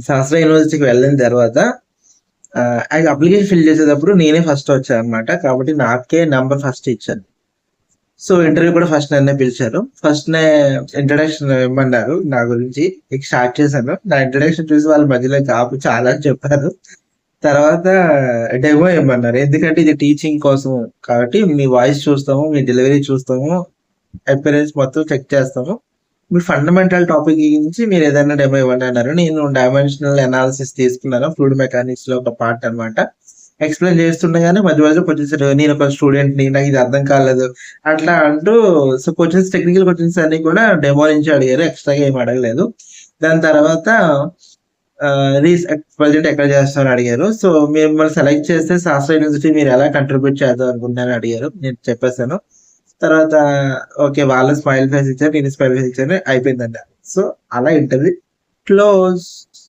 శాస్త్ర యూనివర్సిటీకి వెళ్ళిన తర్వాత అప్లికేషన్ ఫిల్ చేసేటప్పుడు నేనే ఫస్ట్ వచ్చాననమాట. కాబట్టి నాకే నంబర్ ఫస్ట్ ఇచ్చారు. సో, ఇంటర్వ్యూ కూడా ఫస్ట్ నన్నే పిలిచారు. ఫస్ట్‌నే ఇంట్రడక్షన్ ఇమ్మన్నారు నా గురించి. ఇక స్టార్ట్ చేశాను. నా ఇంట్రడక్షన్ చూసి వాళ్ళు మధ్యలోకి ఆపి చాలా చెప్పారు. తర్వాత డెమో ఇమ్మన్నారు. ఎందుకంటే ఇది టీచింగ్ కోసం కాబట్టి మీ వాయిస్ చూస్తాము, మీ డెలివరీ చూస్తాము, అపియరెన్స్ మొత్తం చెక్ చేస్తాము. మీ ఫండమెంటల్ టాపిక్ గురించి మీరు ఏదైనా డెమో ఇవ్వండి అన్నారు. నేను డైమెన్షనల్ అనాలిసిస్ తీసుకున్నాను. ఫ్లూయిడ్ మెకానిక్స్‌లో ఒక పార్ట్ అన్నమాట. ఎక్స్‌ప్లెయిన్ చేస్తుండగానే మధ్య మధ్యలో క్వెషన్స్ నేను ఒక స్టూడెంట్‌ని నాకు ఇది అర్థం కాలేదు. అట్లా అంటూ సో, టెక్నికల్ క్వెషన్స్ అన్నీ కూడా డెమో నుంచి అడిగారు. ఎక్స్‌ట్రా‌గా ఏమి అడగలేదు. దాని తర్వాత ప్రెజెంట్ ఎక్కడ చేస్తున్నారని అడిగారు. సో, మిమ్మల్ని సెలెక్ట్ చేస్తే శాస్త్ర యూనివర్సిటీ మీరు ఎలా కంట్రిబ్యూట్ చేద్దాం అనుకుంటున్నారని అడిగారు. నేను చెప్పేసాను. తర్వాత ఓకే. వాళ్ళు స్మైల్ ఫేస్ ఇచ్చారు. నేను స్మైల్ ఫేస్ ఇచ్చాను. అయిపోయిందండి. సో, అలా ఇంటర్వ్యూ క్లోజ్.